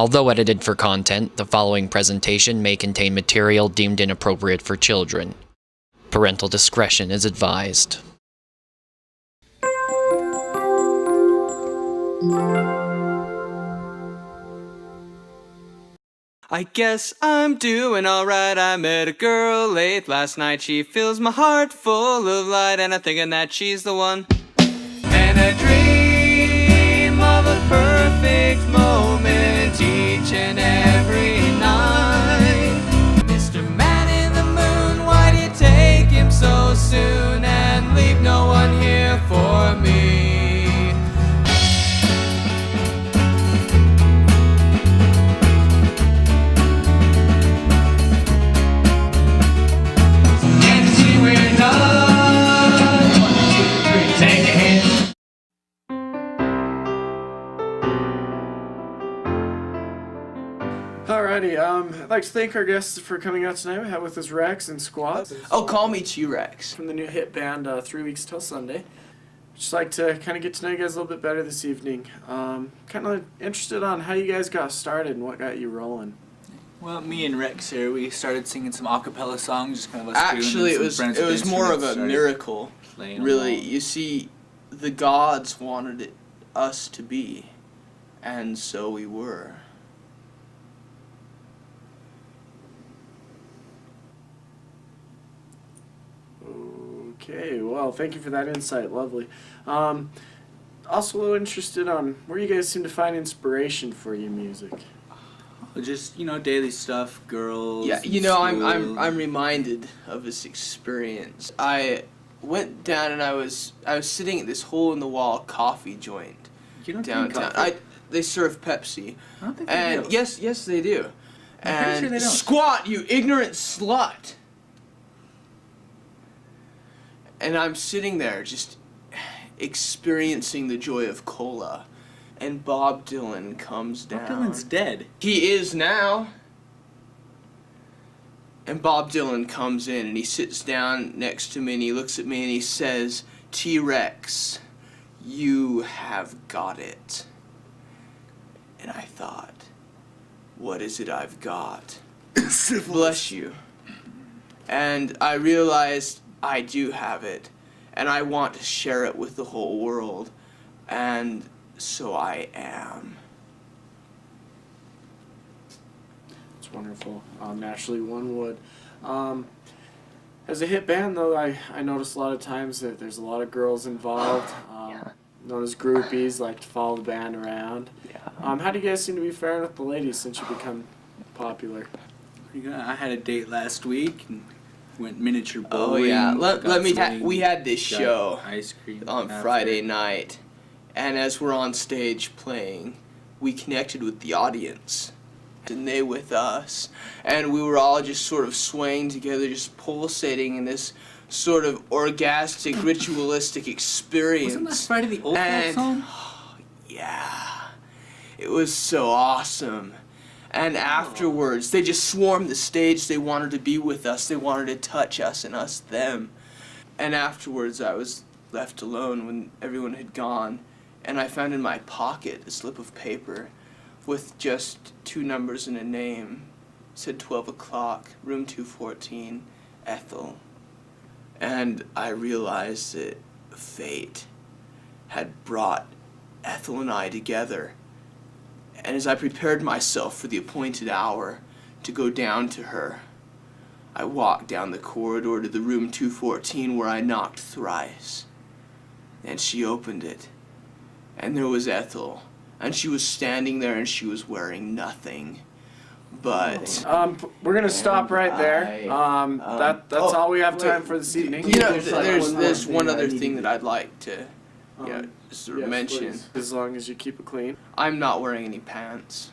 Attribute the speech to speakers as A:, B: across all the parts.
A: Although edited for content, the following presentation may contain material deemed inappropriate for children. Parental discretion is advised.
B: I guess I'm doing alright. I met a girl late last night. She fills my heart full of light, and I'm thinking that she's the one. And I dream of a perfect moment each and every night. Mr. Man in the Moon, why do you take him so soon and leave no one here for me?
C: Alrighty, I'd like to thank our guests for coming out tonight. We have with us Rex and Squat.
B: Oh, call me T-Rex.
C: From the new hit band 3 Weeks Till Sunday. Just like to kind of get to know you guys a little bit better this evening. Kind of interested on how you guys got started and what got you rolling.
D: Well, me and Rex here, we started singing some a cappella songs, just kind of us
B: Actually,
D: doing
B: it was more of a miracle. Really, you see, the gods wanted us to be, and so we were.
C: Okay, well, thank you for that insight. Lovely. Also, a little interested on where you guys seem to find inspiration for your music.
D: Just, you know, daily stuff, girls.
B: Yeah, you know, I'm reminded of this experience. I went down and I was sitting at this hole in the wall coffee joint
D: You don't
B: downtown.
D: drink coffee?
B: They serve Pepsi.
D: I don't think
B: And
D: they do.
B: yes, they do.
D: I'm pretty sure they don't.
B: Squat, you ignorant slut. And I'm sitting there just experiencing the joy of cola, and Bob Dylan comes down.
D: Bob Dylan's dead.
B: He is now. And Bob Dylan comes in and he sits down next to me and he looks at me and he says, "T-Rex, you have got it." And I thought, what is it I've got? Bless you. And I realized I do have it, and I want to share it with the whole world, and so I am.
C: It's wonderful. Naturally, one would. As a hit band, though, I notice a lot of times that there's a lot of girls involved, known as groupies, like to follow the band around.
B: Yeah.
C: How do you guys seem to be faring with the ladies since you become popular?
D: Pretty good. I had a date last week and went miniature bowling.
B: Oh yeah, let me.
D: swing,
B: We had this
D: got
B: show
D: ice cream
B: on
D: after.
B: Friday night, and as we're on stage playing, we connected with the audience, and they with us, and we were all just sort of swaying together, just pulsating in this sort of orgastic, ritualistic experience.
D: Wasn't that Friday the old folks home?
B: Yeah, it was so awesome. And afterwards, they just swarmed the stage. They wanted to be with us. They wanted to touch us and us them. And afterwards, I was left alone when everyone had gone. And I found in my pocket a slip of paper with just 2 numbers and a name. It said 12 o'clock, room 214, Ethel. And I realized that fate had brought Ethel and I together. And as I prepared myself for the appointed hour to go down to her, I walked down the corridor to the room 214 where I knocked thrice. And she opened it. And there was Ethel. And she was standing there and she was wearing nothing. But
C: We're gonna stop right there. That's all we have time for this evening.
B: you know, there's one other thing that I'd like to sort of mention.
C: Please, as long as you keep it clean.
B: I'm not wearing any pants.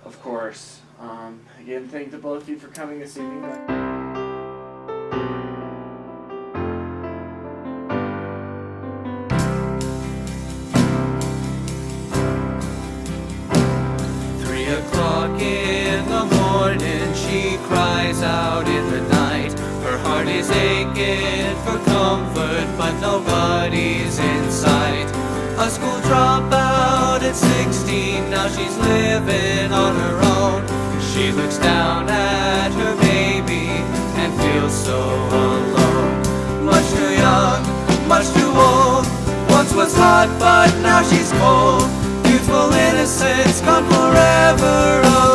C: Of course. Again, thank the both of you for coming this evening.
B: In the morning she cries out in the night. Her heart is aching for comfort, but nobody's in sight. A school dropout
E: at 16, now she's living on her own. She looks down at her baby and feels so alone. Much too young, much too old. Once was hot, but now she's cold. Youthful innocence gone forever away.